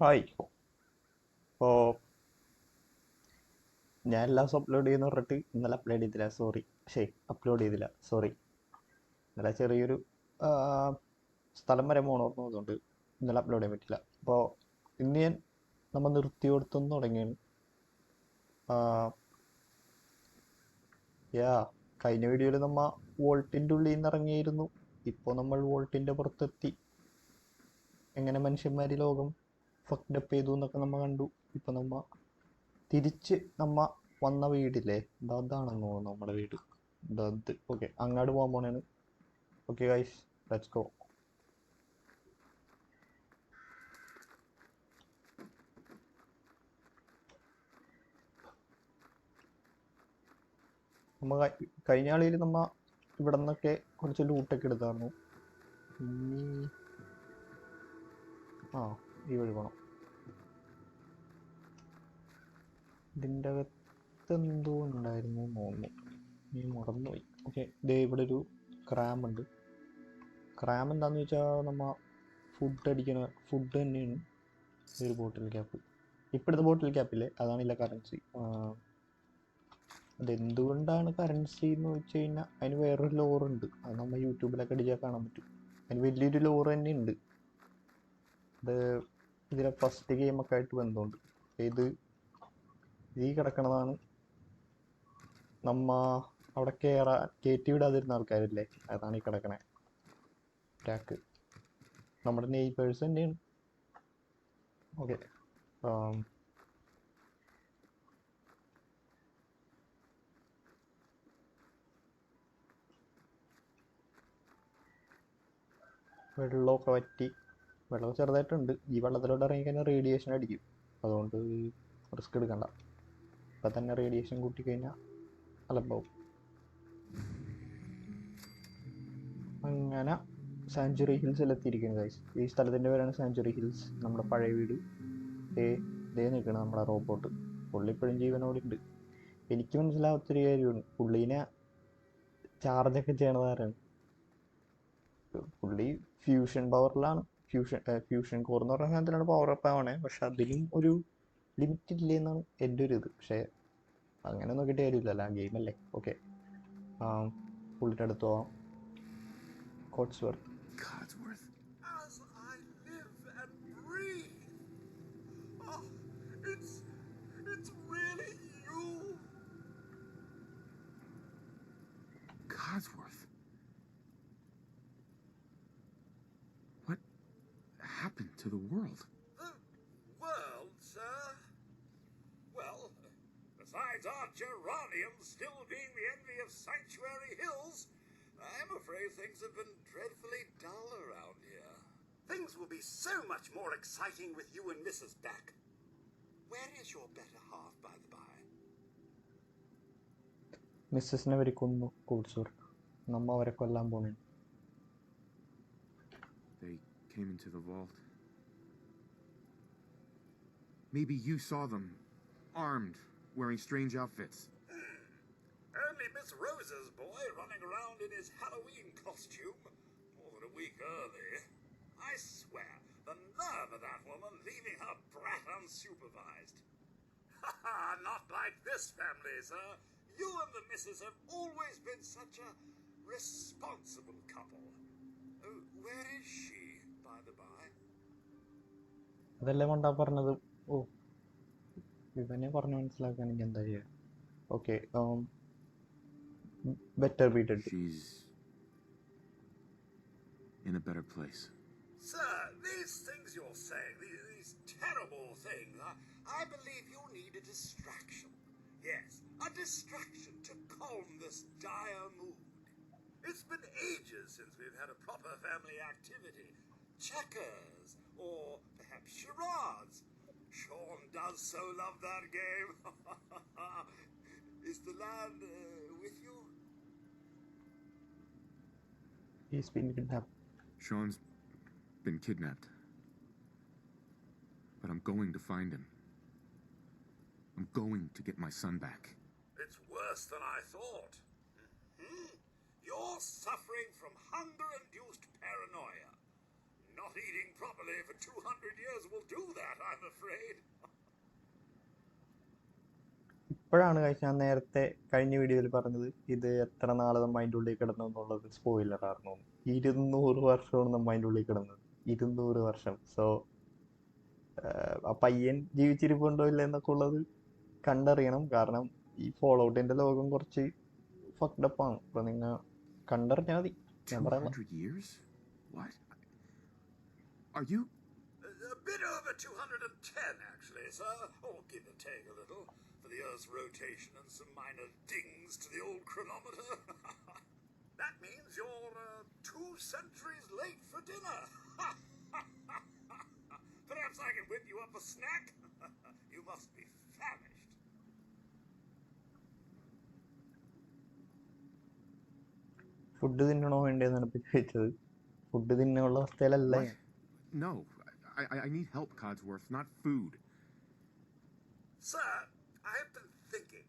Hi. ഇപ്പോൾ ഞാൻ എല്ലാ ദിവസവും അപ്ലോഡ് ചെയ്യുന്ന പറഞ്ഞിട്ട് ഇന്നലെ അപ്ലോഡ് ചെയ്തില്ല, സോറി. അപ്ലോഡ് ചെയ്തില്ല, സോറി. ഇന്നലെ ചെറിയൊരു ആ, സ്ഥലം വരെ പോകണമായിരുന്നു, അതുകൊണ്ട് ഇന്നലെ അപ്ലോഡ് ചെയ്യാൻ പറ്റില്ല. അപ്പോൾ ഇന്ന് ഞാൻ നമ്മൾ നിർത്തിയോടത്തുനിന്ന് തുടങ്ങിയാണ്. യാ കഴിഞ്ഞ വീഡിയോയിൽ നമ്മൾ വോൾട്ടിൻ്റെ ഉള്ളിൽ നിന്ന് ഇറങ്ങിയിരുന്നു. ഇപ്പോൾ നമ്മൾ വോൾട്ടിൻ്റെ പുറത്തെത്തി. എങ്ങനെ മനുഷ്യന്മാർ ലോകം ഫക്ഡപ്പ് ചെയ്തു എന്നൊക്കെ നമ്മൾ കണ്ടു. ഇപ്പം തിരിച്ച് വന്ന വീടില്ലേ, അതാണെന്ന് തോന്നുന്നു നമ്മുടെ വീട്. ഇത് ഓക്കെ, അങ്ങോട്ട് പോകാൻ പോണേണ്. Okay guys, let's go. കഴിഞ്ഞ കളിയിൽ ഇവിടെ നിന്നൊക്കെ കുറച്ച് ലൂട്ടൊക്കെ എടുത്തായിരുന്നു. ഇനി ഈ വഴി പോണം. ഇതിൻ്റെ അകത്ത് എന്തോ ഉണ്ടായിരുന്നു തോന്നുന്നു, നീ മറന്നുപോയി. ഓക്കെ, ദേ ഇവിടെ ഒരു ക്രാം ഉണ്ട്. ക്രാം എന്താണെന്ന് വെച്ചാൽ ഫുഡ് തന്നെയാണ്. ഒരു ബോട്ടിൽ ക്യാപ്പ്, ഇപ്പോഴത്തെ ബോട്ടിൽ ക്യാപ്പില്ലേ, അതാണില്ല കറൻസി. അതെന്തുകൊണ്ടാണ് കറൻസി എന്ന് വെച്ച് കഴിഞ്ഞാൽ അതിന് വേറൊരു ലോറുണ്ട്. അത് നമ്മൾ യൂട്യൂബിലൊക്കെ അടിച്ചാൽ കാണാൻ പറ്റും. അതിന് വലിയൊരു ലോറ് തന്നെ ഉണ്ട്. അത് ഇതിലെ ഫസ്റ്റ് ഗെയിമൊക്കെ ആയിട്ട് ബന്ധമുണ്ട്. ഇത് ഈ കിടക്കണതാണ് അവിടെ കയറ്റി വിടാതിരുന്ന ആൾക്കാരില്ലേ, അതാണ് ഈ കിടക്കണേ ട്രാക്ക്. നമ്മുടെ നെയ്ബേഴ്സ് തന്നെയാണ്. ഓക്കെ, വെള്ളമൊക്കെ വറ്റി. വെള്ളം ചെറുതായിട്ടുണ്ട്. ഈ വെള്ളത്തിലോട്ട് ഇറങ്ങിക്കഴിഞ്ഞാൽ റേഡിയേഷൻ അടിക്കും, അതുകൊണ്ട് റിസ്ക് എടുക്കണ്ട. ഇപ്പം തന്നെ റേഡിയേഷൻ കൂട്ടിക്കഴിഞ്ഞാൽ അലമ്പാവും. അങ്ങനെ സാഞ്ചുറി ഹിൽസിൽ എത്തിയിരിക്കുന്നത് ഗൈസ്. ഈ സ്ഥലത്തിൻ്റെ പേരാണ് സാഞ്ചുറി ഹിൽസ്. നമ്മുടെ പഴയ വീട് ദേ നിൽക്കണം നമ്മുടെ റോബോട്ട്. പുള്ളി ഇപ്പോഴും ജീവനോടുണ്ട്. എനിക്ക് മനസ്സിലാവാത്തൊരു കാര്യമാണ്, പുള്ളീനെ ചാർജൊക്കെ ചെയ്യണതാരാണ്. പുള്ളി ഫ്യൂഷൻ പവറിലാണ്. ഫ്യൂഷൻ കോർ എന്ന് പറഞ്ഞ സാധനത്തിലാണ് പവർ അപ്പ് ആവണേ. പക്ഷെ അതിലും ഒരു ലിമിറ്റ് ഇല്ലേ എന്നാണ് എൻ്റെ ഒരു ഇത്. പക്ഷേ അങ്ങനെ നോക്കിയിട്ട് കാര്യമില്ലല്ലോ, ആ ഗെയിമല്ലേ. ഓക്കെ, പുള്ളിൻ്റെ അടുത്ത് പോവാം. കോട്സ്വർത്ത്. As I live and breathe. Oh, it's really you. Codsworth. What happened to the world? The world, sir? Well, besides our geraniums still being the envy of Sanctuary Hills, I'm afraid things have been dreadfully dull around here. Things will be so much more exciting with you and Mrs. back. Where is your better half, by the by? മിസ്സസിനെ വരെ കൊന്നു കോട്സ്വർത്ത്. അവരെ കൊല്ലാൻ പോണേ. They came into the vault. Maybe you saw them, armed, wearing strange outfits. Only Miss Rose's boy running around in his Halloween costume more than a week early. I swear, the nerve of that woman leaving her brat unsupervised. Ha ha, not like this family, sir. You and the missus have always been such a responsible couple. Where is she, by the by? അതല്ലേ കൊണ്ടാ പറഞ്ഞത്. ഇവനെ പറഞ്ഞു മനസ്സിലാക്കാൻ എനിക്ക് എന്താ ചെയ്യുക. Okay, better be dead. She's in a better place. Sir, these things you're saying, these terrible things, I believe you need a distraction. Yes, a distraction to calm this dire mood. It's been ages since we've had a proper family activity. Checkers, or perhaps charades. Sean does so love that game. Is the lad with you? He's been kidnapped. Sean's been kidnapped. But I'm going to find him. I'm going to get my son back. It's worse than I thought. You're suffering from hunger-induced paranoia. Not eating properly for 200 years will do that, I'm afraid. ഇപ്പോഴാണ് കഴിച്ച് ഞാൻ നേരത്തെ കഴിഞ്ഞ വീഡിയോയിൽ പറഞ്ഞത് ഇത് എത്ര നാൾ നമ്മൾ അതിൻ്റെ ഉള്ളിൽ കിടന്നു എന്നുള്ളത് സ്പോയിലർ ആയിരുന്നു. 200 വർഷമാണ് നമ്മൾ അതിൻ്റെ ഉള്ളിൽ കിടന്നത്. 200 വർഷം. സോ ആ പയ്യൻ ജീവിച്ചിരിപ്പുണ്ടോ ഇല്ല എന്നൊക്കെ ഉള്ളത് കണ്ടറിയണം. കാരണം ഈ ഫോൾ ഔട്ടിൻ്റെ ലോകം കുറച്ച് ഫക്ഡപ്പാണ്. അപ്പോൾ നിങ്ങൾ കണ്ടറിഞ്ഞാൽ മതി. ഞാൻ പറയാം. 200 years? What? Are you? A bit over 210, actually, sir. Or give or take a little, for the Earth's rotation and some minor dings to the old chronometer. That means you're 2 centuries late for dinner. Perhaps I can whip you up a snack? You must be famished. Food തിന്നണോ വേണ്ടതെന്നാണ് ഇപ്പം ചോദിച്ചത്. Food തിന്നാനുള്ള അവസ്ഥയിലല്ല What? ഞാൻ. No. I need help, Codsworth, not food. Sir, I've been thinking.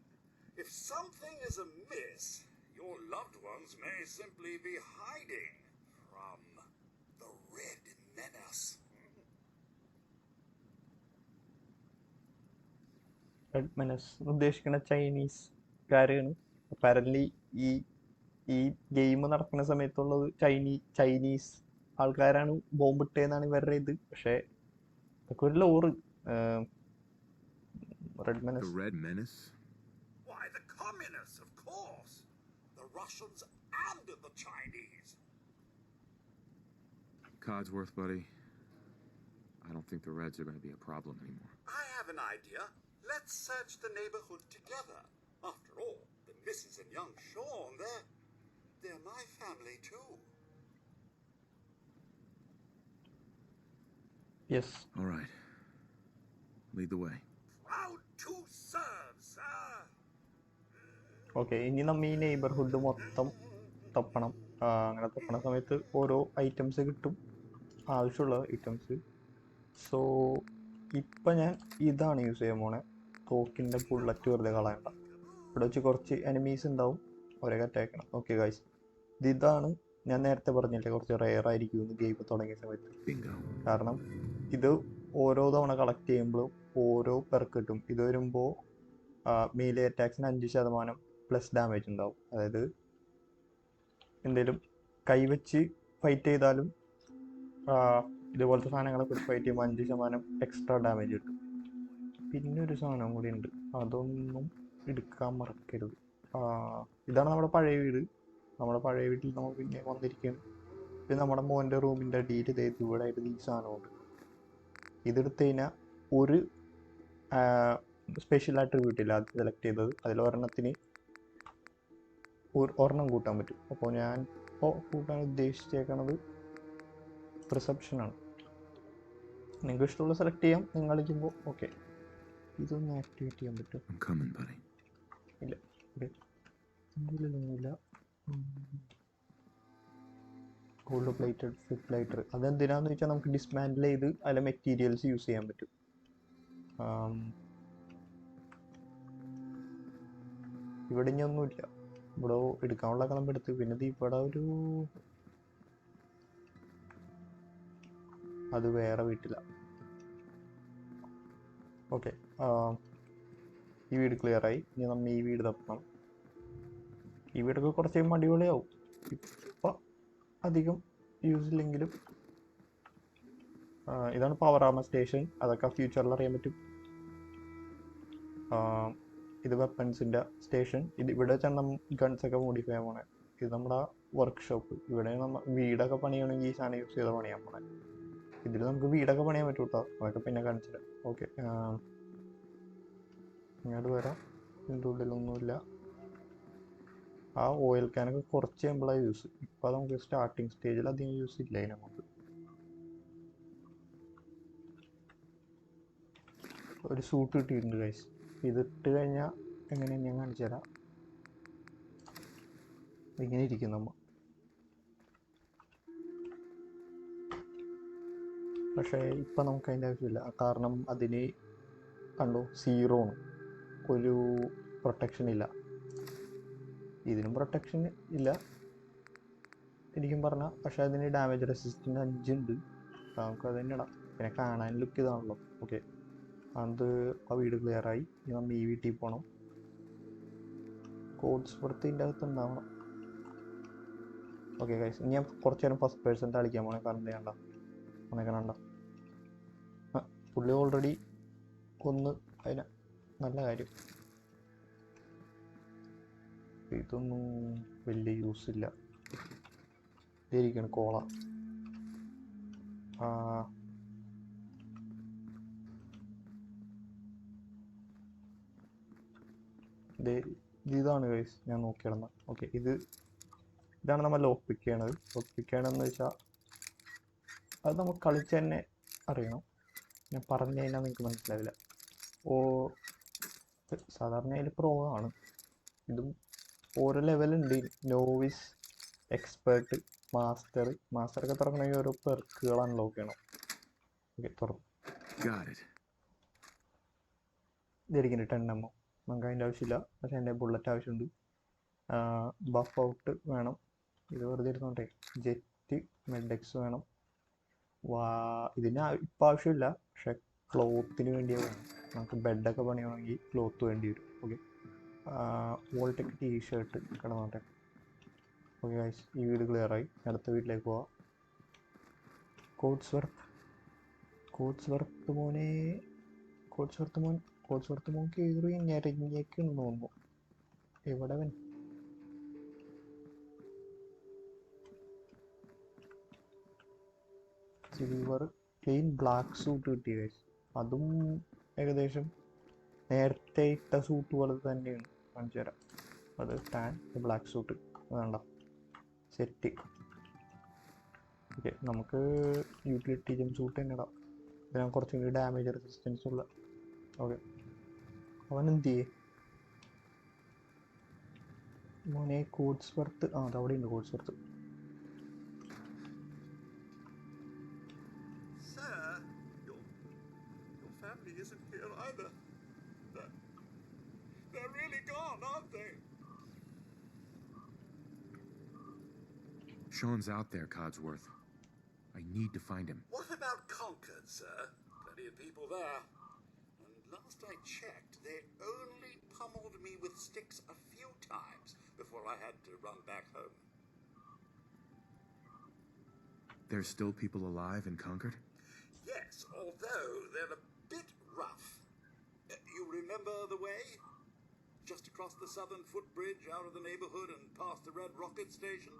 If something is amiss, your loved ones may simply be hiding from the Red Menace. Red menace ഉദ്ദേശിക്കുന്ന ചൈനീസുകാരാണ്. Apparently ഈ game നടക്കുന്ന സമയത്തുള്ളത് Chinese ആൾക്കാരാണ് ബോംബിട്ടേന്നാണ് ഇവരുടെ ഇത്. പക്ഷേ അതൊക്കെ ഒരു lore. Red The menace Red Menace? Why, the communists, of course. The Russians and the Chinese. Codsworth, buddy. I don't think the Reds are going to be a problem anymore. I have an idea. Let's search the neighborhood together. After all, the Mrs. and young Sean, they're my family too. Yes. All right. Lead the way. Proud to serve, sir. Okay, ഇനി നമ്മൾ ഈ neighbourhood മൊത്തം തപ്പണം. അങ്ങനെ തപ്പണ സമയത്ത് ഓരോ items കിട്ടും, ആവശ്യമുള്ള items. So ഇപ്പം ഞാൻ ഇതാണ് യൂസ് ചെയ്യാൻ പോണേ. തോക്കിൻ്റെ ബുള്ളറ്റ് വെറുതെ കളയണ്ട. ഇവിടെ വെച്ച് കുറച്ച് എനിമീസ് ഉണ്ടാവും, അവരെ അറ്റാക്കണം. ഓക്കെ ഗൈസ്, ഇതാണ് ഞാൻ നേരത്തെ പറഞ്ഞില്ലേ കുറച്ച് റെയർ ആയിരിക്കും എന്ന് ഗെയിം തുടങ്ങിയ സമയത്ത്. Bingo. കാരണം ഇത് ഓരോ തവണ കളക്ട് ചെയ്യുമ്പോഴും ഓരോ പെർക്ക് കിട്ടും. ഇത് വരുമ്പോൾ മീലി അറ്റാക്സിന് 5% പ്ലസ് ഡാമേജ് ഉണ്ടാവും. അതായത് എന്തെങ്കിലും കൈവച്ച് ഫൈറ്റ് ചെയ്താലും ഇതുപോലത്തെ സാധനങ്ങളൊക്കെ ഫൈറ്റ് ചെയ്യുമ്പോൾ 5% എക്സ്ട്രാ ഡാമേജ് കിട്ടും. പിന്നെ ഒരു സാധനം കൂടി ഉണ്ട്, അതൊന്നും എടുക്കാൻ മറക്കരുത്. ഇതാണ് നമ്മുടെ പഴയ വീട്. നമ്മുടെ പഴയ വീട്ടിൽ നമ്മൾ പിന്നെ വന്നിരിക്കുകയാണ്. പിന്നെ നമ്മുടെ മോൻ്റെ റൂമിൻ്റെ അടിയിൽ ഇവിടെ ആയിട്ട് ഈ സാധനമുണ്ട്. ഇതെടുത്ത് കഴിഞ്ഞാൽ ഒരു സ്പെഷ്യൽ ആട്രിബ്യൂട്ട് ഇല്ല അത് സെലക്ട് ചെയ്തത്. അതിൽ ഒരെണ്ണത്തിന് ഒരെണ്ണം കൂട്ടാൻ പറ്റും. അപ്പോൾ ഞാൻ ഇപ്പോൾ കൂട്ടാൻ ഉദ്ദേശിച്ചേക്കണത് പെർസെപ്ഷനാണ്. നിങ്ങൾക്ക് ഇഷ്ടമുള്ള സെലക്ട് ചെയ്യാം നിങ്ങൾ കളിക്കുമ്പോൾ. ഓക്കെ, ഇതൊന്ന് ആക്ടിവേറ്റ് ചെയ്യാൻ പറ്റും. I'm coming, buddy. ഇല്ല, ഓക്കെ, ഒന്നുമില്ല. ഗോൾഡ് പ്ലേറ്റഡ് ഫിറ്റ് ലൈറ്റർ, അതെന്തിനാന്ന് വെച്ചാൽ നമുക്ക് ഡിസ്മാൻഡിൽ ചെയ്ത് അതിലെ മെറ്റീരിയൽസ് യൂസ് ചെയ്യാൻ പറ്റും. ഇവിടെ ഇനി ഒന്നുമില്ല. ഇവിടെ എടുക്കാനുള്ള കളമ്പ് എടുത്ത്. പിന്നെ ഇവിടെ ഒരു അത് വേറെ വീട്ടില. ഓക്കെ, ഈ വീട് ക്ലിയർ ആയി. ഇനി നമ്മൾ ഈ വീട് തപ്പണം. ഈ വീടൊക്കെ കുറച്ച് അടിപൊളിയാവും. ഇപ്പം അധികം യൂസ് ഇല്ലെങ്കിലും ഇതാണ് പവർ ആർമർ സ്റ്റേഷൻ. അതൊക്കെ ഫ്യൂച്ചറിൽ അറിയാൻ പറ്റും. ഇത് വെപ്പൺസിൻ്റെ സ്റ്റേഷൻ. ഇവിടെ വെച്ചാൽ ഗൺസൊക്കെ മോഡിഫൈ ചെയ്യാൻ പോണേ. ഇത് നമ്മുടെ വർക്ക്ഷോപ്പ്. ഇവിടെ നമ്മൾ വീടൊക്കെ പണിയണമെങ്കിൽ ഈ സാധനം യൂസ് ചെയ്താൽ പണിയാൻ പോണേ. ഇതിൽ നമുക്ക് വീടൊക്കെ പണിയാൻ പറ്റും കേട്ടോ. അതൊക്കെ പിന്നെ കാണിച്ചില്ല. ഓക്കെ, ഇങ്ങോട്ട് വരാം. ഇതിൻ്റെ ഉള്ളിലൊന്നുമില്ല. ആ ഓയിൽ ക്യാനൊക്കെ കുറച്ച് സിമ്പിളായി യൂസ്. ഇപ്പം നമുക്ക് സ്റ്റാർട്ടിങ് സ്റ്റേജിൽ അധികം യൂസ് ഇല്ല അതിനകത്ത്. ഒരു സൂട്ട് കിട്ടിയിട്ടുണ്ട് ഗൈസ്. ഇതിട്ട് കഴിഞ്ഞാൽ എങ്ങനെയാണ് ഞാൻ കാണിച്ചു തരാം. ഇങ്ങനെ ഇരിക്കും നമ്മൾ. പക്ഷേ ഇപ്പം നമുക്ക് അതിൻ്റെ ആവശ്യമില്ല. കാരണം അതിന് കണ്ടോ 0 ആണ്. ഒരു പ്രൊട്ടക്ഷൻ ഇല്ല. ഇതിനും പ്രൊട്ടക്ഷൻ ഇല്ല ശരിക്കും പറഞ്ഞാൽ. പക്ഷേ അതിന് ഡാമേജ് റെസിസ്റ്റൻസ് 5 ഉണ്ട്. കേട്ടോ, നമുക്ക് അത് തന്നെ ഇടാം. പിന്നെ കാണാൻ ലുക്ക് ഇതാണല്ലോ. ഓക്കെ, അത് ആ വീട് ക്ലിയറായി. ഇനി നമ്മൾ ഈ വീട്ടിൽ പോകണം. കോഡ്സ് പുറത്തിൻ്റെ അകത്ത് ഉണ്ടാവണം. ഓക്കെ ഗൈസ്, ഇനി ഞാൻ കുറച്ച് നേരം ഫസ്റ്റ് പേഴ്സൺ കളിക്കാൻ പോകണേ. കാരണം ചെയ്യണ്ട കണ്ട പുള്ളി ഓൾറെഡി കൊന്ന്. അതിന് നല്ല കാര്യം. ഇതൊന്നും വലിയ യൂസ് ഇല്ല. ഇതായിരിക്കണം കോള. ഇതാണ് ഗൈസ് ഞാൻ നോക്കിയിടുന്ന. ഓക്കെ, ഇതാണ് നമ്മൾ ലോക്ക് പിക്ക് ചെയ്യണത്. ലോക്ക് പിക്ക് ചെയ്യണമെന്ന് വെച്ചാൽ അത് നമുക്ക് കളിച്ച് തന്നെ അറിയണം. ഞാൻ പറഞ്ഞു കഴിഞ്ഞാൽ നിങ്ങൾക്ക് മനസ്സിലാവില്ല. സാധാരണ അതിൽ പ്രോ ആണ്. ഇതും ഓരോ ലെവലുണ്ട്. നോവിസ്, എക്സ്പേർട്ട്, മാസ്റ്ററൊക്കെ തുറക്കണമെങ്കിൽ ഓരോ പെർക്കുകൾ അൺലോക്ക് ചെയ്യണം. ഓക്കെ, തുറന്നു. ഇതായിരിക്കും 10 എമ്മോ. നമുക്ക് അതിൻ്റെ ആവശ്യമില്ല. പക്ഷേ എൻ്റെ ബുള്ളറ്റ് ആവശ്യമുണ്ട്. ബഫ് ഔട്ട് വേണം. ഇത് വെറുതെ ഇരുന്നോട്ടെ. ജെറ്റ് മെഡെക്സ് വേണം. ഇതിന് ഇപ്പം ആവശ്യമില്ല, പക്ഷെ ക്ലോത്തിന് വേണ്ടി വേണം. നമുക്ക് ബെഡൊക്കെ പണിയണമെങ്കിൽ ക്ലോത്ത് വേണ്ടി വരും. ഓക്കെ, വോൾടെക് ടീഷർട്ട് കിടന്നോട്ടെ. ഓക്കെ ഗൈസ്, ഈ വീട് ക്ലിയറായി. അടുത്ത വീട്ടിലേക്ക് പോവാം. കോട്സ്വർത്ത് മോൻ കയറി ഞെരങ്ങിയേക്കെന്ന് തോന്നുന്നു. എവിടെ അവൻ? സിൽവർ ക്ലീൻ ബ്ലാക്ക് സൂട്ട് കിട്ടി ഗൈസ്. അതും ഏകദേശം നേരത്തെ ഇട്ട സൂട്ട് പോലെ തന്നെയാണ്. കാണിച്ചു തരാം. അത് ടാൻ ബ്ലാക്ക് സൂട്ട് വേണ്ട സെറ്റ്. ഓക്കെ, നമുക്ക് യൂട്ടിലിറ്റി ജം സൂട്ട് തന്നെ ഇടാം. ഇതിന് കുറച്ചും കൂടി ഡാമേജ് റെസിസ്റ്റൻസ് ഉള്ള. ഓക്കെ, അവൻ എന്ത് ചെയ്യേ മോനെ? കോട്സ്വർത്ത് അതവിടെ ഉണ്ട്. കോട്സ്വർത്ത് isn't here either. They're really gone, aren't they? Sean's out there, Codsworth. I need to find him. What about Concord, sir? Plenty of people there. And last I checked, they only pummeled me with sticks a few times before I had to run back home. There's still people alive in Concord? Yes, although they're a bit rough. You remember the way? Just across the southern footbridge out of the neighborhood and past the Red Rocket Station?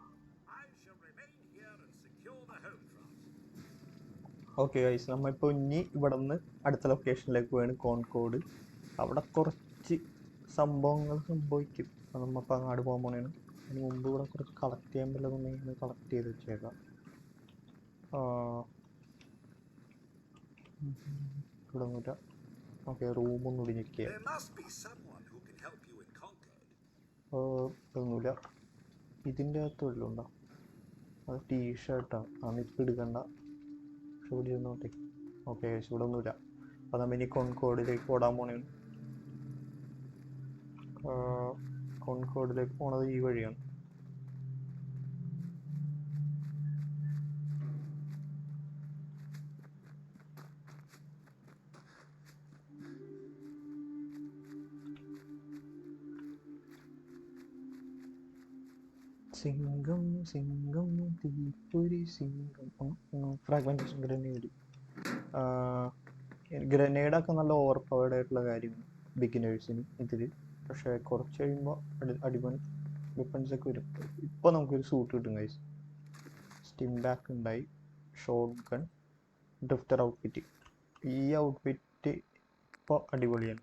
I shall remain here and secure the home front. Okay guys, നമ്മളിപ്പോൾ ഇനി ഇവിടെ നിന്ന് അടുത്ത ലൊക്കേഷനിലേക്ക് പോയാണ്, concord. അവിടെ കുറച്ച് സംഭവങ്ങൾ സംഭവിക്കും. അത് നമ്മളിപ്പോൾ അങ്ങോട്ട് പോകാൻ പോകണേണ്. അതിന് മുമ്പ് ഇവിടെ കുറച്ച് കളക്ട് ചെയ്യാൻ പറ്റുന്നുണ്ടെങ്കിൽ കളക്ട് ചെയ്ത് വെച്ചേക്കാം. ഇവിടെ ഒന്നുമില്ല. ഓക്കെ, റൂമൊന്നും ഇടിഞ്ഞിരിക്കുക. ഇതൊന്നുമില്ല. ഇതിൻ്റെ അകത്ത് വല്ലതും ഉണ്ടോ? അത് ടീഷർട്ടാണ്. അന്നിപ്പോൾ എടുക്കണ്ട. പക്ഷെ ഇവിടെ ഇരുന്നോട്ടെ. ഓക്കെ, ഇവിടെ ഒന്നുമില്ല. അപ്പോൾ നമ്മൾ ഇനി കോൺകോഡിലേക്ക് ഓടാൻ പോണേണ്. കോൺകോഡിലേക്ക് പോണത് ഈ വഴിയാണ്. സിംഗം സിംഗം തീപ്പൊരി സിംഗം. Fragmentation grenade. ഗ്രനേഡൊക്കെ നല്ല ഓവർ പവേർഡ് ആയിട്ടുള്ള കാര്യമാണ് ബിഗിനേഴ്സിന് ഇതിൽ. പക്ഷേ കുറച്ച് കഴിയുമ്പോൾ അടിപൊളി വെപ്പൺസ് ഒക്കെ വരും. ഇപ്പോൾ നമുക്കൊരു സൂട്ട് കിട്ടും ഗൈസ്. സ്റ്റിം ബാക്ക് ഉണ്ടായി, ഷോട്ട് ഗൺ, ഡ്രിഫ്റ്റർ ഔട്ട്ഫിറ്റ്. ഈ ഔട്ട്ഫിറ്റ് ഇപ്പോൾ അടിപൊളിയാണ്.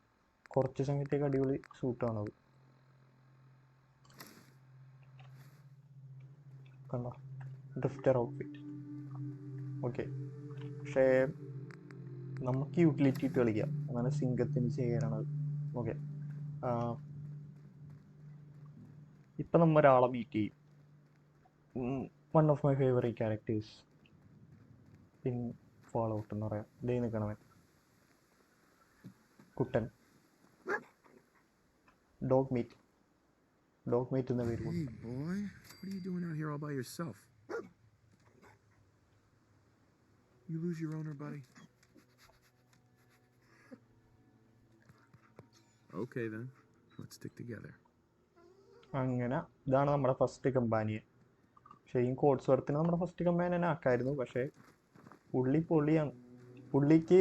കുറച്ച് സമയത്തേക്ക് അടിപൊളി സൂട്ടാണത്. കണ്ടോ, ഡ്രിഫ്റ്റർ ഔട്ട്ഫിറ്റ്. ഓക്കെ, പക്ഷേ നമുക്ക് യൂട്ടിലിറ്റി ഇട്ട് കളിക്കാം. അങ്ങനെ സിംഗത്തിന് ചെയ്യാനാണത്. ഓക്കെ, ഇപ്പം നമ്മൾ ഒരാളെ മീറ്റ് ചെയ്യും. One of my favourite characters in Fallout എന്ന് പറയാം. ഇതേ നിൽക്കണമേ, കുട്ടൻ. ഡോഗ് മീറ്റ് എന്ന പേര്. Hey boy, what are you doing out here all by yourself? You lose your owner, buddy? Okay then. Let's stick together. അങ്ങനെ ഇതാണ് നമ്മുടെ first companion. ശരിക്കും കോഡ്സ്വർത്തിന് നമ്മുടെ ഫസ്റ്റ് കമ്പാനിയൻ ആക്കായിരുന്നു, പക്ഷേ പുള്ളി പൊളിയാണ്. പുള്ളിക്ക്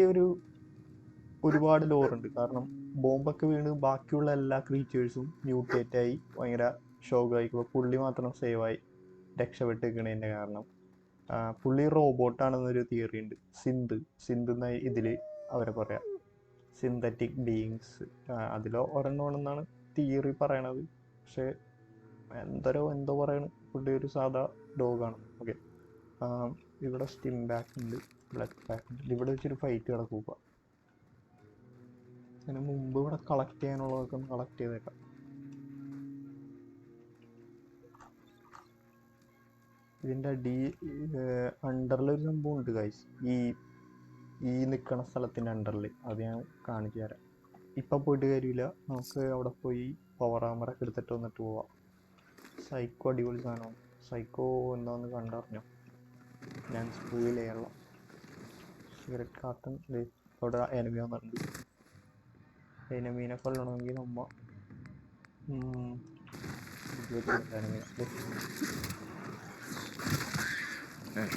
ഒരുപാട് ലോറുണ്ട്. കാരണം ബോംബൊക്കെ വീണ് ബാക്കിയുള്ള എല്ലാ ക്രീച്ചേഴ്സും മ്യൂട്ടേറ്റായി ഭയങ്കര ഷോക്കായിക്കുമ്പോൾ പുള്ളി മാത്രം സേവായി രക്ഷപ്പെട്ട് നിൽക്കണതിൻ്റെ കാരണം പുള്ളി റോബോട്ടാണെന്നൊരു തിയറി ഉണ്ട്. സിന്ത് എന്ന ഇതിൽ അവരെ പറയാം, സിന്തറ്റിക് ബീയിങ്സ്. അതിലോ ഒരെണ്ണമാണെന്നാണ് തിയറി പറയണത്. പക്ഷേ എന്തോ പറയണ പുള്ളി ഒരു സാധാ ഡോഗാണ്. ഓക്കെ, ഇവിടെ സ്റ്റിം ബാക്ക് ഉണ്ട്, ബ്ലഡ് ബാക്ക് ഉണ്ട്. ഇവിടെ വെച്ചൊരു ഫൈറ്റ് കിടക്കുക. അതിന് മുമ്പ് ഇവിടെ കളക്ട് ചെയ്യാനുള്ളതൊക്കെ ഒന്ന് കളക്ട് ചെയ്തേക്കാം. ഇതിൻ്റെ അണ്ടറിലൊരു സംഭവം ഉണ്ട് ഗൈസ്, ഈ നിൽക്കണ സ്ഥലത്തിൻ്റെ അണ്ടറിൽ. അത് ഞാൻ കാണിച്ചു തരാം. ഇപ്പം പോയിട്ട് കാര്യമില്ല, നമുക്ക് അവിടെ പോയി പവർ ആമറൊക്കെ എടുത്തിട്ട് വന്നിട്ട് പോവാം. സൈക്കോ അടിപൊളി സാധനമാണ്. സൈക്കോ എന്താണെന്ന് കണ്ടറിഞ്ഞോ? ഞാൻ സ്പൂയിൽ ചെയ്യാനുള്ള സിഗരറ്റ് കാർട്ടൺ. അവിടെ എനിമി വന്നിട്ടുണ്ട്. എനിമീനെ കൊല്ലണമെങ്കിൽ നമ്മ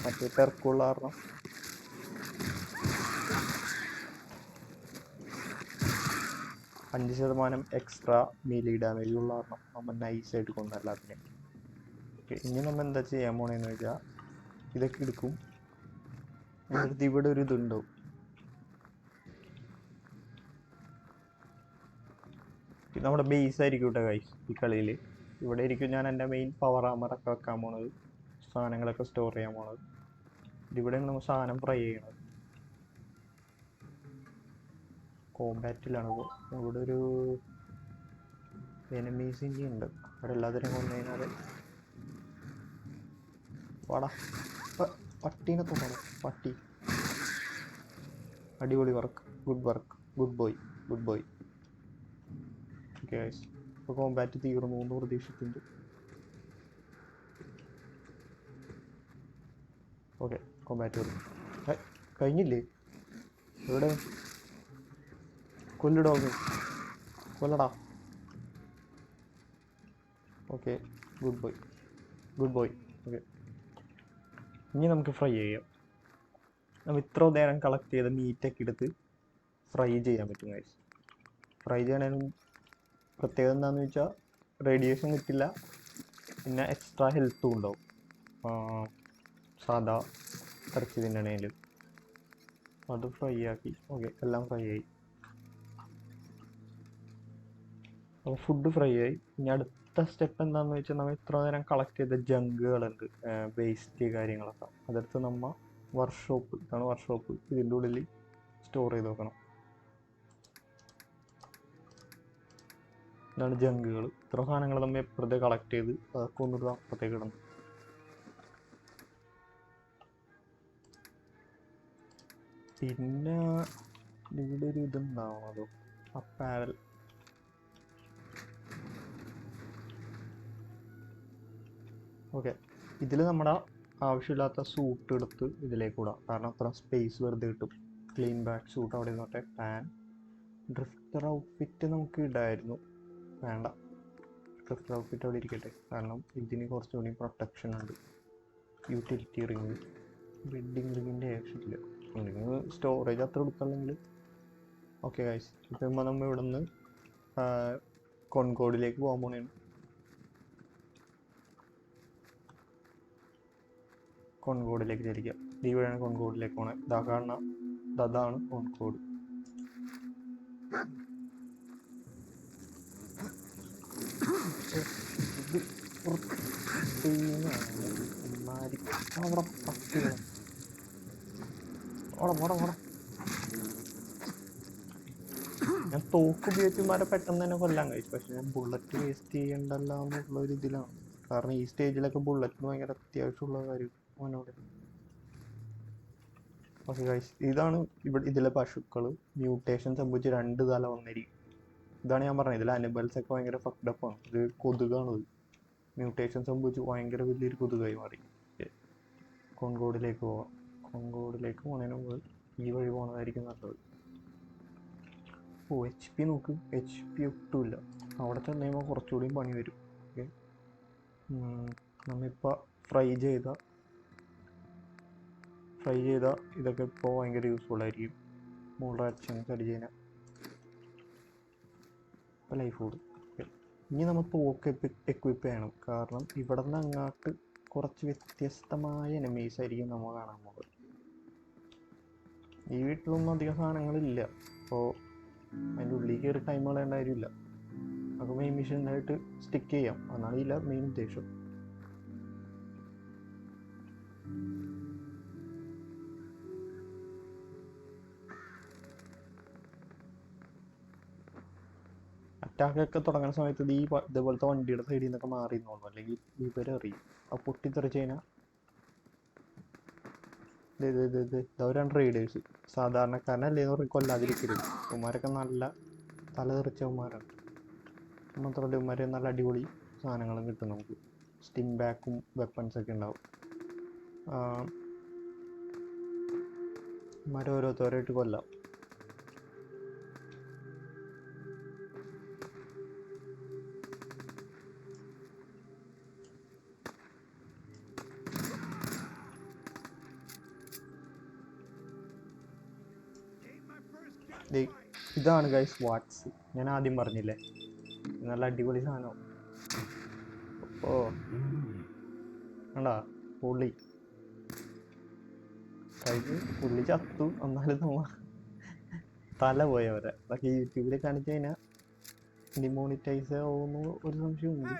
മറ്റേ തിരക്കുള്ള കാരണം 5% എക്സ്ട്രാ മീലി ഡാമേജ് ഉള്ള കാരണം നമ്മൾ നൈസായിട്ട് കൊന്നു എല്ലാത്തിനെയും. ഓക്കെ, ഇനി നമ്മൾ എന്താ ചെയ്യാൻ പോണേന്ന് വെച്ചാൽ ഇതൊക്കെ എടുക്കും. എന്നിട്ട് ഇവിടെ ഒരു ഇതുണ്ടാവും. ഇത് നമ്മുടെ ബേസ് ആയിരിക്കും കേട്ടോ ഗൈസ് ഈ കളിയിൽ. ഇവിടെ ആയിരിക്കും ഞാൻ എൻ്റെ മെയിൻ പവർ ആമറൊക്കെ വെക്കാൻ പോണത്, സാധനങ്ങളൊക്കെ സ്റ്റോർ ചെയ്യാൻ പോണത്. ഇതിവിടെയാണ് നമ്മൾ സാധനം ഫ്രൈ ചെയ്യണത്. കോമ്പാറ്റിലാണ്. ഇവിടെ ഒരു എനിമീസിൻ്റെ ഉണ്ട്. അവിടെ എല്ലാത്തിനും കൊന്നു കഴിഞ്ഞാൽ വാടാ പട്ടീനെ തോന്നണം. പട്ടി അടിപൊളി work, good boy. Okay guys, ഇപ്പോൾ കോമ്പാറ്റ് തീർന്നു എന്ന് പ്രതീക്ഷിക്കുന്നുണ്ട്. ഓക്കെ, കോമ്പാറ്റ് കഴിഞ്ഞില്ലേ? എവിടെ? കൊല്ലിടോഗ്, കൊല്ലടാ. Okay, good boy. ഓക്കെ, ഇനി നമുക്ക് ഫ്രൈ ചെയ്യാം. നമ്മൾ ഇത്ര നേരം കളക്ട് ചെയ്ത മീറ്റൊക്കെ എടുത്ത് ഫ്രൈ ചെയ്യാൻ പറ്റും ഗൈസ്. ഫ്രൈ ചെയ്യണതിന് പ്രത്യേകത എന്താണെന്ന് വെച്ചാൽ റേഡിയേഷൻ കിട്ടില്ല, പിന്നെ എക്സ്ട്രാ ഹെൽത്തും ഉണ്ടാവും സാധാ ഇറച്ചി തിന്നണേൽ. അത് ഫ്രൈ ആക്കി. ഓക്കെ, എല്ലാം ഫ്രൈ ആയി. അപ്പോൾ ഫുഡ് ഫ്രൈ ആയി. ഇനി അടുത്ത സ്റ്റെപ്പ് എന്താണെന്ന് വെച്ചാൽ നമ്മൾ ഇത്ര നേരം കളക്ട് ചെയ്ത ജങ്കുകളുണ്ട്, വേസ്റ്റ് കാര്യങ്ങളൊക്കെ, അതെടുത്ത് നമ്മൾ ഇതാണ് വർക്ക്ഷോപ്പ്, ഇതിൻ്റെ ഉള്ളിൽ സ്റ്റോർ ചെയ്ത് വെക്കണം. ഇതാണ് ജങ്കുകൾ. ഇത്ര സാധനങ്ങൾ നമ്മൾ എപ്പോഴത്തെ കളക്ട് ചെയ്ത് അതൊക്കെ ഒന്നിട്ട് അപ്പുറത്തേക്ക് ഇടണം. പിന്നെ ഇവിടെ ഒരു ഇതുണ്ടാവണതോ, അപ്പാരൽ. ഓക്കെ, ഇതിൽ നമ്മുടെ ആവശ്യമില്ലാത്ത സൂട്ട് എടുത്ത് ഇതിലേക്ക് ഇടാം, കാരണം അത്ര സ്പേസ് വെറുതെ കിട്ടും. ക്ലീൻ ബാക്ക് സൂട്ട് അവിടെ ഇരുന്നോട്ടെ. പാൻ, ഡ്രിഫ്റ്റർ ഔട്ട്ഫിറ്റ് നമുക്ക് ഇടായിരുന്നു, വേണ്ട. ഡ്രിഫ്റ്റർ ഔട്ട്ഫിറ്റ് അവിടെ ഇരിക്കട്ടെ, കാരണം ഇതിന് കുറച്ചുകൂടി പ്രൊട്ടക്ഷൻ ഉണ്ട്. യൂട്ടിലിറ്റി റിങ്, വെഡ്ഡിങ് റിങ്ങിൻ്റെ ആവശ്യമില്ല. റിങ് സ്റ്റോറേജ് അത്ര എടുക്കുന്നെങ്കിൽ ഓക്കെ ഗൈസ്. ഇപ്പം നമ്മൾ ഇവിടെ നിന്ന് കോൺകോഡിലേക്ക് പോകാൻ പോണേണ്. കോൺകോഡിലേക്ക് തിരിക്കുക. ഇവിടെയാണ് കോൺകോഡിലേക്ക് പോണത്. ഇതാ കാണണം, അതാണ് കോൺകോഡ്. അവിടെ പട്ടികൾ ഞാൻ തോക്ക് ഉപയോഗിച്ചുമാരെ പെട്ടെന്ന് തന്നെ കൊല്ലാൻ കഴിച്ചു, പക്ഷെ ഞാൻ ബുള്ളറ്റ് വേസ്റ്റ് ചെയ്യണ്ടല്ലോ എന്നുള്ള ഒരു ഇതിലാണ്. കാരണം ഈ സ്റ്റേജിലൊക്കെ ബുള്ളറ്റിന് ഭയങ്കര അത്യാവശ്യമുള്ള കാര്യം അവനോട്. ഓക്കെ ഗൈസ്, ഇതാണ് ഇതിലെ പശുക്കൾ. മ്യൂട്ടേഷൻ സംഭവിച്ച് 2 തല വന്നിരിക്കും. ഇതാണ് ഞാൻ പറഞ്ഞത്, ഇതിൽ അനിമൽസ് ഒക്കെ ഭയങ്കര ഫക്ഡപ്പാണ്. ഇത് കൊതുകാണത്. മ്യൂട്ടേഷൻ സംഭവിച്ച് ഭയങ്കര വലിയൊരു കൊതുകായി മാറി. കോൺകോഡിലേക്ക് പോവാം. കോങ്കോഡിലേക്ക് പോകുന്നതിന് മുമ്പ് ഈ വഴി പോകുന്നതായിരിക്കും നല്ലത്. ഓ HP നോക്ക്, HP ഒട്ടുമില്ല. അവിടെ ചെന്ന് കഴിയുമ്പോൾ കുറച്ചുകൂടിയും പണി വരും. ഓക്കെ, നമ്മളിപ്പോൾ ഫ്രൈ ചെയ്ത ഇതൊക്കെ ഇപ്പോൾ ഭയങ്കര യൂസ്ഫുൾ ആയിരിക്കും. മുകളിൽ ആക്ഷൻസ് അടിച്ച് കഴിഞ്ഞാൽ ഇപ്പോൾ ലൈഫ് കൂടും. ഓക്കെ, ഇനി നമ്മൾ തോക്ക് എക്വിപ്പ് ചെയ്യണം. കാരണം ഇവിടെ നിന്ന് അങ്ങോട്ട് കുറച്ച് വ്യത്യസ്തമായ എനമീസ് ആയിരിക്കും നമ്മൾ കാണാൻ പോകുന്നത്. ഈ വീട്ടിലൊന്നും അധികം സാധനങ്ങളില്ല, അപ്പോൾ അതിൻ്റെ ഉള്ളിൽ കയറി ടൈം കളയേണ്ട കാര്യമില്ല. നമുക്ക് മെയിൻ മിഷനായിട്ട് സ്റ്റിക്ക് ചെയ്യാം, എന്നാണ് ഇതില്ല മെയിൻ ഉദ്ദേശം. അറ്റാക്കൊക്കെ തുടങ്ങുന്ന സമയത്ത് ഇതേപോലത്തെ വണ്ടിയുടെ സൈഡിൽ നിന്നൊക്കെ മാറി നിന്നോളൂ, അല്ലെങ്കിൽ ഇവരറിയും. അപ്പോൾ പൊട്ടിത്തെറിച്ച് കഴിഞ്ഞാൽ ഇതവരാണ് റൈഡേഴ്സ്. സാധാരണക്കാരനല്ലേ എന്ന് പറഞ്ഞ് കൊല്ലാതിരിക്കരുത്. ഉമ്മാരൊക്കെ നല്ല തല തെറിച്ചവന്മാരാണ്. മാത്രമല്ല ഉമ്മാരെ നല്ല അടിപൊളി സാധനങ്ങളും കിട്ടും നമുക്ക്. സ്റ്റിം ബാക്കും വെപ്പൺസൊക്കെ ഉണ്ടാവും. ഉമ്മാരെ ഓരോരുത്തരായിട്ട് കൊല്ലാം. ഇതാണ് ഗൈസ് വാട്സ്. ഞാൻ ആദ്യം പറഞ്ഞില്ലേ, നല്ല അടിപൊളി സാധനം. ഓ കണ്ടാ, പുള്ളി ചത്തു. എന്നാലും നമ്മ തല പോയവരെ അതൊക്കെ യൂട്യൂബിൽ കാണിച്ചു കഴിഞ്ഞാൽ ഡിമോണിറ്റൈസ് ആവുമെന്ന് ഒരു സംശയമുണ്ട്.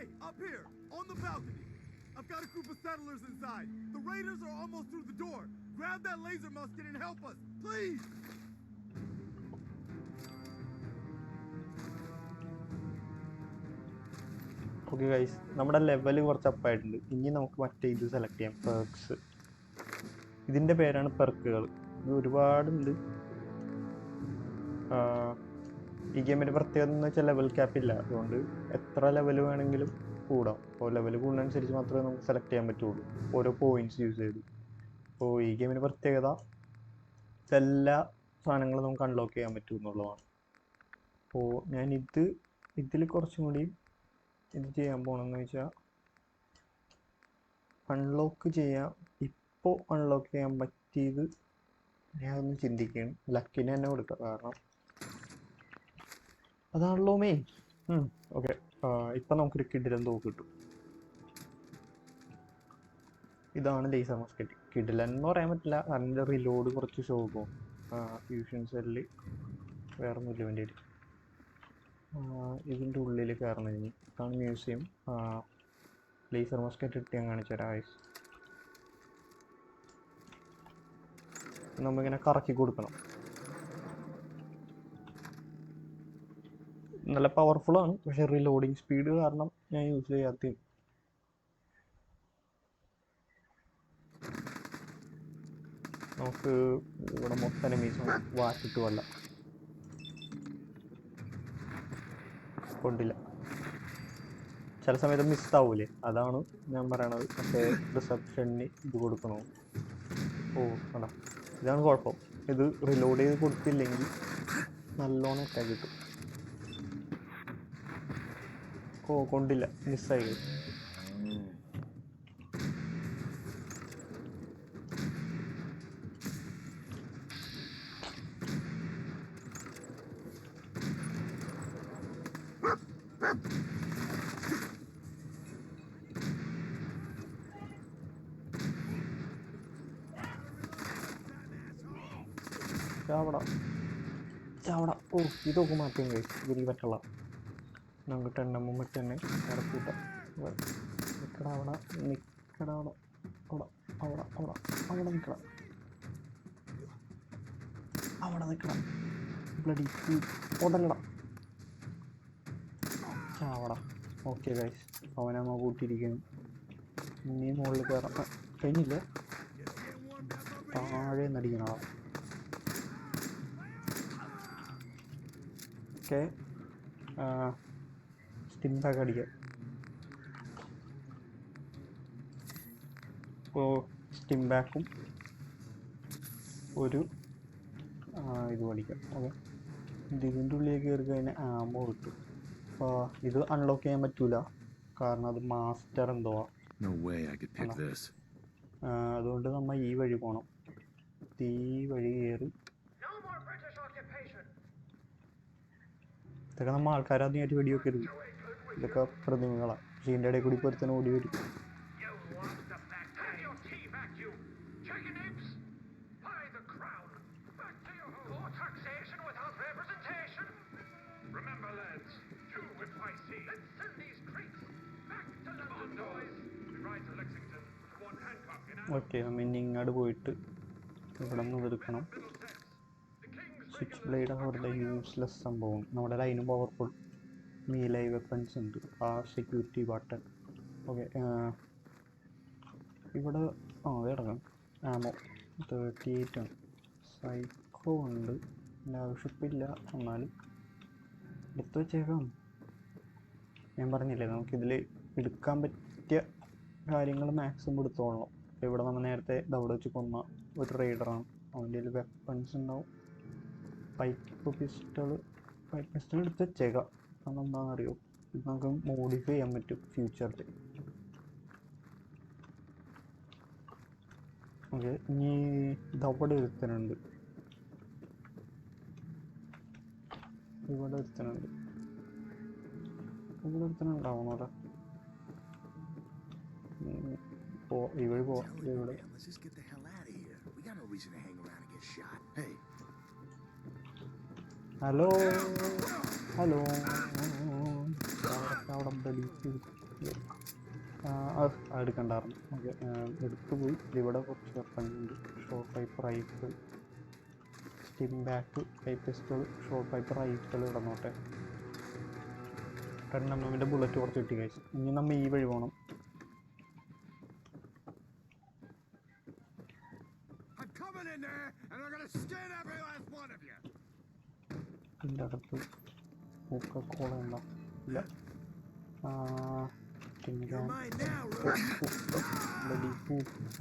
I've got a group of settlers inside. The raiders are almost through the door. Grab that laser musket and help us, please. Okay guys, നമ്മുടെ ലെവൽ കുറച്ച് അപ്പായിട്ടുണ്ട്. ഇനി നമുക്ക് മറ്റേ ഇത് സെലക്ട് ചെയ്യാം, പെർക്സ്. ഇതിൻ്റെ പേരാണ് പെർക്കുകൾ. ഇത് ഒരുപാടുണ്ട്. ഈ ഗെയിമിൻ്റെ പ്രത്യേകത എന്ന് വെച്ചാൽ ലെവൽ ക്യാപ്പ് ഇല്ല. അതുകൊണ്ട് എത്ര ലെവൽ വേണമെങ്കിലും കൂടാം. അപ്പോൾ ലെവൽ കൂടുന്നതനുസരിച്ച് മാത്രമേ നമുക്ക് സെലക്ട് ചെയ്യാൻ പറ്റുള്ളൂ, ഓരോ പോയിന്റ്സ് യൂസ് ചെയ്ത്. അപ്പോൾ ഈ ഗെയിമിൻ്റെ പ്രത്യേകത എല്ലാ സാധനങ്ങളും നമുക്ക് അൺലോക്ക് ചെയ്യാൻ പറ്റും എന്നുള്ളതാണ്. അപ്പോൾ ഞാൻ ഇതിൽ കുറച്ചും കൂടി ഇത് ചെയ്യാൻ പോകണമെന്ന് വെച്ചാൽ അൺലോക്ക് ചെയ്യാം. ഇപ്പോൾ അൺലോക്ക് ചെയ്യാൻ പറ്റിയത് ഞാനൊന്ന് ചിന്തിക്കുകയാണ്. ലക്കിന് തന്നെ കൊടുക്കുക, കാരണം അതാണല്ലോ മെയിൻ. ഓക്കെ, ഇപ്പം നമുക്കൊരു കിടിലൻ തോക്ക് കിട്ടും. ഇതാണ് ലേസർ മസ്കറ്റ്. കിടിലൻ എന്ന് പറയാൻ പറ്റില്ല, അതിൻ്റെ റിലോഡ് കുറച്ച് ഷോക്കും. ഫ്യൂഷൻ സെല്ല് വേറെ ഒന്നുമില്ല വേണ്ടി. ഇതിൻ്റെ ഉള്ളിൽ കയറുന്നതിന് ഇതാണ് മ്യൂസിയം. ലേസർ മസ്കറ്റ് ഇട്ട് ഞാൻ കാണിച്ചു തരാം. നമ്മളിങ്ങനെ കറക്കി കൊടുക്കണം. നല്ല പവർഫുള്ളാണ്, പക്ഷെ റീലോഡിങ് സ്പീഡ് കാരണം ഞാൻ യൂസ് ചെയ്യാത്ത. നമുക്ക് ഇവിടെ മൊത്തം എനിമീസ് വാറ്റിട്ട് കൊല്ലാം. കൊണ്ടില്ല, ചില സമയത്ത് മിസ്സാവൂലേ, അതാണ് ഞാൻ പറയണത്. പക്ഷേ റിസപ്ഷന് ഇത് കൊടുക്കണോ? ഓ കണ്ടാ, ഇതാണ് കുഴപ്പം. ഇത് റിലോഡ് ചെയ്ത് കൊടുത്തില്ലെങ്കിൽ നല്ലോണം അറ്റാക്ക് കിട്ടും. ഓ കൊണ്ടില്ല, മിസ്സായി. ചാവട. ഓ ഇതൊക്കെ മാറ്റം കഴിച്ചു, ഇതിൽ പറ്റുള്ള നമുക്ക് ടെണ്ണമ്മ മറ്റന്നെ ഇറക്കൂട്ട. നിൽക്കട അവിടെ, നിൽക്കട അവിടെ, അവിടെ അവിടെ അവിടെ അവിടെ നിൽക്കണം, അവിടെ നിൽക്കണം. ബ്ലഡി ഉടലട ചാവട. ഓക്കെ ഗൈസ്, അവനമ്മ കൂട്ടിയിരിക്കുന്നു. ഇനി മുകളിൽ കയറാം. കഴിഞ്ഞില്ല, താഴെ നടിക്കണോ? ഓക്കെ, സ്റ്റിം ബാക്ക് അടിക്കാം. ഇപ്പോൾ സ്റ്റിം ബാക്കും ഒരു ഇത് പഠിക്കാം. ഓക്കെ, ഇതിൻ്റെ ഉള്ളിലേക്ക് കയറി കഴിഞ്ഞാൽ ആമോ കിട്ടും. അപ്പോൾ ഇത് അൺലോക്ക് ചെയ്യാൻ പറ്റൂല, കാരണം അത് മാസ്റ്റർ എന്തോ. No way I could pick this. അതുകൊണ്ട് നമ്മൾ ഈ വഴി പോകണം. ഈ വഴി കയറി ഇതൊക്കെ നമ്മൾ ആൾക്കാരാദ്യമായിട്ട് വെടിയൊക്കെ എടുക്കും. ഇതൊക്കെ പ്രതിമകളാണ്. പക്ഷേ ഇതിൻ്റെ ഇടയിൽ കൂടി ഇപ്പോൾ ഒരുത്തന്നെ ഓടി വരും. ഓക്കെ, നമ്മൾ ഇനി ഇങ്ങോട്ട് പോയിട്ട് ഇവിടെ നിന്ന് എടുക്കണം. സ്വിച്ച് ബ്ലേഡ് അവരുടെ യൂസ്ലെസ് സംഭവം. നമ്മുടെ ലൈനും പവർഫുൾ മീലൈ വെപ്പൺസ് ഉണ്ട്. ആ സെക്യൂരിറ്റി ബട്ടൺ. ഓക്കെ, ഇവിടെ കിടക്കണം. ആമോ 38 ആണ്. സൈക്കോ ഉണ്ട്, ആവശ്യമില്ല, എന്നാലും എടുത്ത് വെച്ചേക്കാം. ഞാൻ പറഞ്ഞില്ലേ, നമുക്കിതിൽ എടുക്കാൻ പറ്റിയ കാര്യങ്ങൾ മാക്സിമം എടുത്തോളണം. ഇവിടെ നമ്മൾ നേരത്തെ അവിടെ വെച്ച് കൊന്ന ഒരു റൈഡറാണ്. അവൻ്റെ വെപ്പൺസ് ഉണ്ടാവും. പൈപ്പ് പിസ്റ്റൾ എടുത്ത് വെച്ചേക്കാം. അതെന്താണെന്നറിയോ, ഇത് നമുക്ക് മോഡിഫൈ ചെയ്യാൻ പറ്റും ഫ്യൂച്ചറിൽ. ഓക്കെ, ഇനി ഇതവിടെ ഒരുത്തനുണ്ട്. ഇവിടെ ഒരുത്തനുണ്ടാവണോടാ. ഈ വഴി പോവാം. ഇവിടെ Let's just get the hell out of here. We got no reason to hang around and get shot. Hey. Hello അവിടെ എടുക്കണ്ടായിരുന്നു. ഓക്കെ, എടുത്തു പോയി. ഇവിടെ കുറച്ച് വെപ്പണുണ്ട്. Short pipe rifle, stimpak, pipe pistol, short pipe rifle ഇടന്നോട്ടെ. കാരണം നമ്മിൻ്റെ ബുള്ളറ്റ് കുറച്ച് കിട്ടി കഴിച്ചു. ഇനി നമ്മൾ ഈ വഴി പോകണം. ഇതിൻ്റെ അകത്ത് കോള ഉണ്ടോ? ഇല്ല.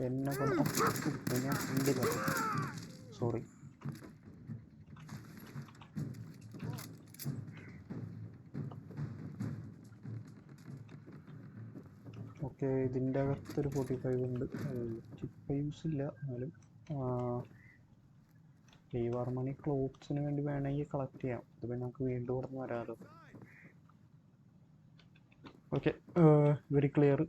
എന്നെ സോറി. ഓക്കെ, ഇതിൻ്റെ അകത്തൊരു 45 ഉണ്ട്. ചിപ്പ് യൂസ് ഇല്ല, എന്നാലും ലീവർ മണി ക്ലോത്ത്സിന് വേണ്ടി വേണമെങ്കിൽ കളക്ട് ചെയ്യാം. ഇത് പിന്നെ നമുക്ക് വീണ്ടും ഇവിടെ നിന്ന് വരാമല്ലോ. Okay, very clear.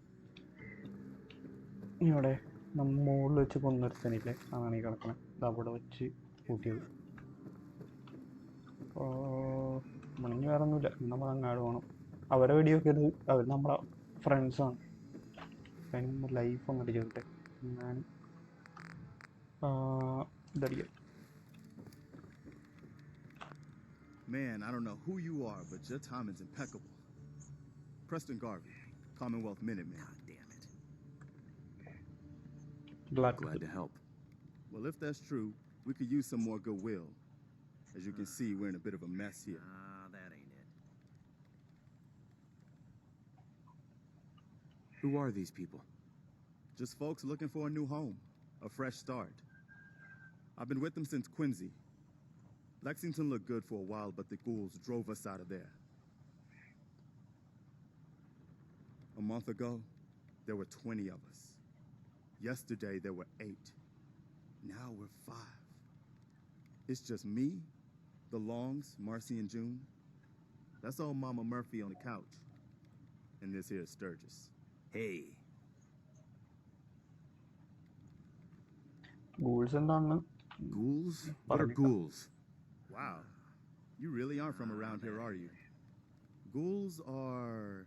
ഇവിടെ നമ്മൾ മുകളിൽ വെച്ച് കൊന്നൊരുത്തനില്ലേ, അതാണ് ഈ കിടക്കണേ. ഇത് അവിടെ വെച്ച് കൂട്ടിയത്. മണിഞ്ഞ് വേറെ ഒന്നുമില്ല. നമ്മൾ അങ്ങാട് പോകണം. അവരെ വെടിയൊക്കെ ഇത് അവർ നമ്മളെ ഫ്രണ്ട്സാണ്. അതിന് ലൈഫ് അങ്ങോട്ട് ചെയ്തിട്ടെ ഞാൻ ഇതടിക്കാം. Man, I don't know who you are, but your timing's impeccable. Preston Garvey, Commonwealth Minuteman. God damn it. Glad to help. Well, if that's true, we could use some more goodwill. As you can see, we're in a bit of a mess here. That ain't it. Who are these people? Just folks looking for a new home, a fresh start. I've been with them since Quincy. Lexington looked good for a while, but the ghouls drove us out of there. A month ago, there were 20 of us. Yesterday, there were 8. Now we're 5. It's just me, the Longs, Marcy and June. That's old Mama Murphy on the couch. And this here is Sturgis. Hey. Ghouls എന്താണ്? Ghouls? What are ghouls? Wow. You really aren't from around here, are you? Ghouls are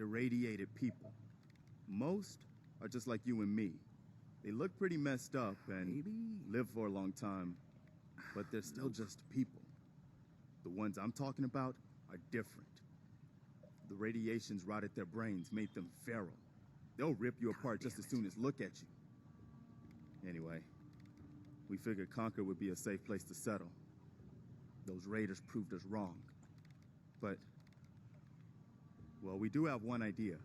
irradiated people. Most are just like you and me. They look pretty messed up and live for a long time, but they're still just people. The ones I'm talking about are different. The radiations rotted their brains, made them feral. They'll rip you apart just as soon as look at you. Anyway, we figured Concord would be a safe place to settle. Those raiders proved us wrong. But, well, we do have one idea.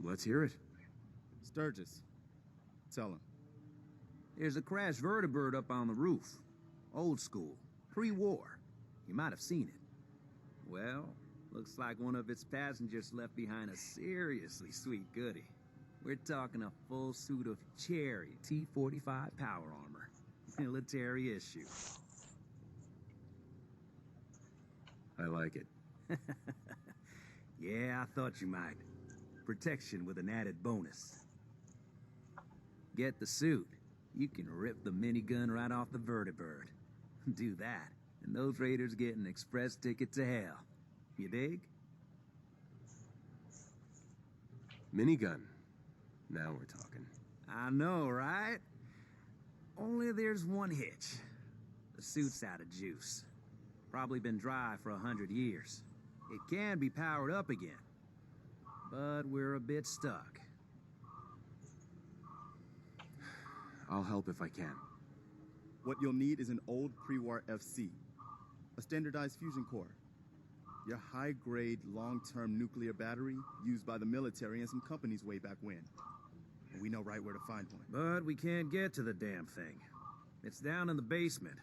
Let's hear it. Sturgis, Tell him. There's a crashed vertibird up on the roof. Old school. Pre-war. You might have seen it. Well, looks like one of its passengers left behind a seriously sweet goodie. We're talking a full suit of Cherry T-45 power armor. Military issue. I like it. Yeah, I thought you might. Protection with an added bonus. Get the suit. You can rip the minigun right off the vertibird. Do that, and those raiders get an express ticket to hell. You dig? Minigun. Now we're talking. I know, right? Only there's one hitch. The suit's out of juice. Probably been dry for 100 years. It can be powered up again. But we're a bit stuck. I'll help if I can. What you'll need is an old pre-war FC, a standardized fusion core, your high-grade, long-term nuclear battery used by the military and some companies way back when. And we know right where to find one. But we can't get to the damn thing. It's down in the basement,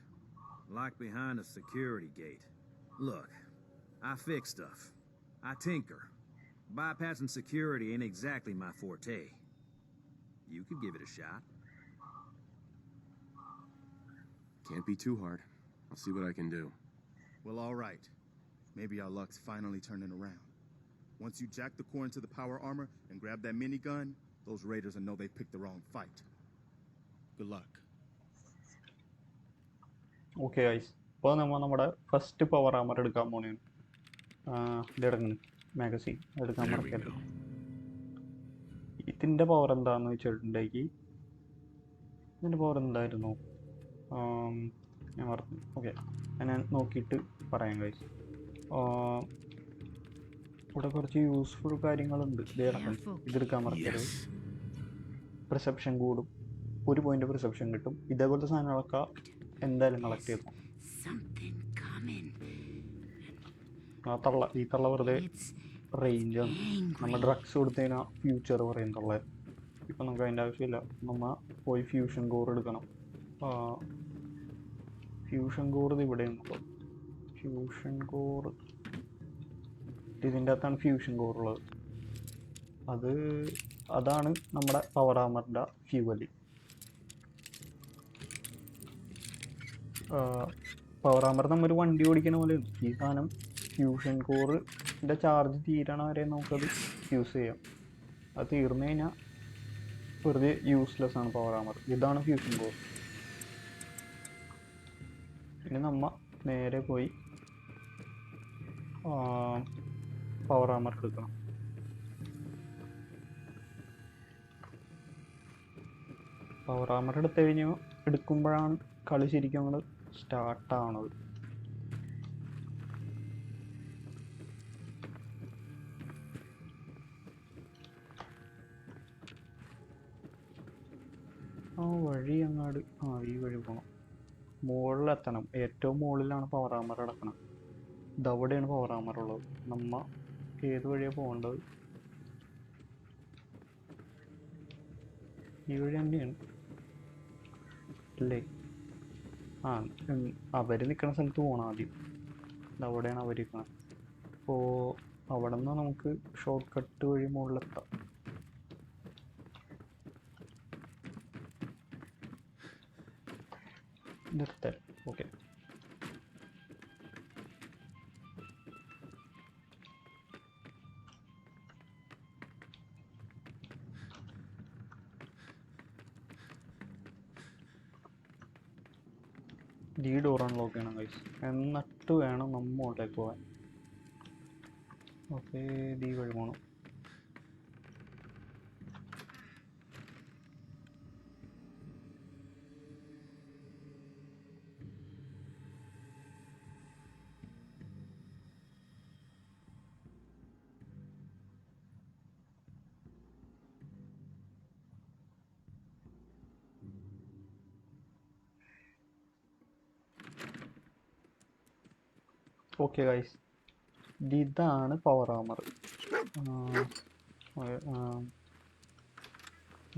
locked behind a security gate. Look, I fix stuff. I tinker. Bypassing security ain't exactly my forte. You could give it a shot. Can't be too hard. I'll see what I can do. Well, all right. Maybe our luck's finally turning around. Once you jack the core into the power armor and grab that minigun, those raiders will know they picked the wrong fight. Good luck. Okay guys, ഇപ്പോൾ നമ്മൾ നമ്മുടെ first power ആമർ എടുക്കാൻ പോണേ. ഇതെടുക്കണം magazine എടുക്കാൻ മറക്കരുത്. ഇതിൻ്റെ power എന്താണെന്ന് വെച്ചിട്ടുണ്ടെങ്കിൽ ഇതിൻ്റെ പവർ എന്തായിരുന്നു ഞാൻ മറന്നു. ഓക്കെ, ഞാൻ നോക്കിയിട്ട് പറയാം ഗൈസ്. ഇവിടെ കുറച്ച് യൂസ്ഫുൾ കാര്യങ്ങളുണ്ട്. ഇതെടുക്കാൻ മറക്കരുത്. പെർസെപ്ഷൻ കൂടും, 1 പോയിന്റ് പെർസെപ്ഷൻ കിട്ടും. ഇതേപോലത്തെ സാധനങ്ങളൊക്കെ എന്തായാലും കളക്ട് ചെയ്യണം. ഈ തള്ള വെറുതെ റേഞ്ചാണ്. നമ്മൾ ഡ്രഗ്സ് കൊടുത്തു കഴിഞ്ഞാൽ ഫ്യൂച്ചർ പറയും തള്ള. ഇപ്പം നമുക്ക് അതിൻ്റെ ആവശ്യമില്ല. നമ്മൾ പോയി ഫ്യൂഷൻ കോർ എടുക്കണം. ഫ്യൂഷൻ കോർ ഇത് ഇവിടെ ഉണ്ടോ? ഫ്യൂഷൻ കോർ ഇതിൻ്റെ അകത്താണ് ഫ്യൂഷൻ കോർ ഉള്ളത്. അതാണ് നമ്മുടെ പവർ ആമറിൻ്റെ ഫ്യൂവല്. പവർ ആമർ നമ്മൊരു വണ്ടി ഓടിക്കുന്ന പോലെ ഈ സാധനം ഫ്യൂഷൻ കോറിൻ്റെ ചാർജ് തീരണ വരെ നമുക്കത് യൂസ് ചെയ്യാം. അത് തീർന്നു കഴിഞ്ഞാൽ വെറുതെ യൂസ്ലെസ് ആണ് പവർ ആമർ. ഇതാണ് ഫ്യൂഷൻ കോർ. പിന്നെ നമ്മൾ നേരെ പോയി പവർ ആമർ എടുക്കണം. പവർ ആമർ എടുക്കുമ്പോഴാണ് കളി ശരിക്കും അങ്ങോട്ട് സ്റ്റാർട്ടാണത്. ആ വഴി അങ്ങാട് ഈ വഴി പോകണം. മുകളിലെത്തണം. ഏറ്റവും മുകളിലാണ് പവർ ആമർ കിടക്കണം. ഇതവിടെയാണ് പവർ ആമർ ഉള്ളത്. നമ്മ ഏത് വഴിയാണ് പോകേണ്ടത്? ഈ വഴി തന്നെയാണ് അല്ലേ? അവർ നിൽക്കുന്ന സ്ഥലത്ത് പോകണം ആദ്യം. ഇതവിടെയാണ് അവർ നിൽക്കുന്നത്. അപ്പോൾ അവിടെ നിന്ന് നമുക്ക് ഷോർട്ട് കട്ട് വഴി മുകളിലെത്താം. നിർത്താൻ. ഓക്കെ, ഈ ഡോർ അൺലോക്ക് ചെയ്യണം ഗൈസ്. എന്നിട്ട് വേണം നമ്മോട്ടേക്ക് പോകാൻ. ഓക്കെ, ഈ വഴി പോകണം. ഓക്കെ ഗൈസ്, ഇതാണ് പവർ ആമർ.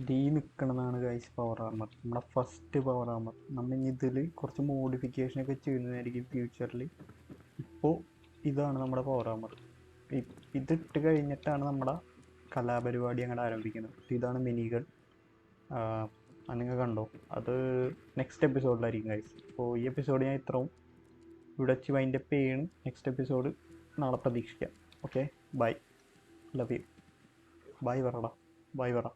ഡി നിൽക്കണമെന്നാണ് ഗൈസ് പവർ ആർമർ, നമ്മുടെ ഫസ്റ്റ് പവർ ആർമർ. നമ്മൾ ഇനി ഇതിൽ കുറച്ച് മോഡിഫിക്കേഷനൊക്കെ ചെയ്യുന്നതായിരിക്കും ഫ്യൂച്ചറിൽ. ഇപ്പോൾ ഇതാണ് നമ്മുടെ പവർ ആർമർ. ഇതിട്ട് കഴിഞ്ഞിട്ടാണ് നമ്മുടെ കലാപരിപാടി അങ്ങോട്ട് ആരംഭിക്കുന്നത്. ഇതാണ് മിനികൾ. നിങ്ങൾ കണ്ടോ, അത് നെക്സ്റ്റ് എപ്പിസോഡിലായിരിക്കും ഗൈസ്. അപ്പോൾ ഈ എപ്പിസോഡ് ഞാൻ ഇത്രയും ഇവിടെ വെച്ച് വൈൻഡപ്പ് ചെയ്യണം. നെക്സ്റ്റ് എപ്പിസോഡ് നാളെ പ്രതീക്ഷിക്കാം. Okay, bye, love you. Bye പറടാ, ബൈ പറ.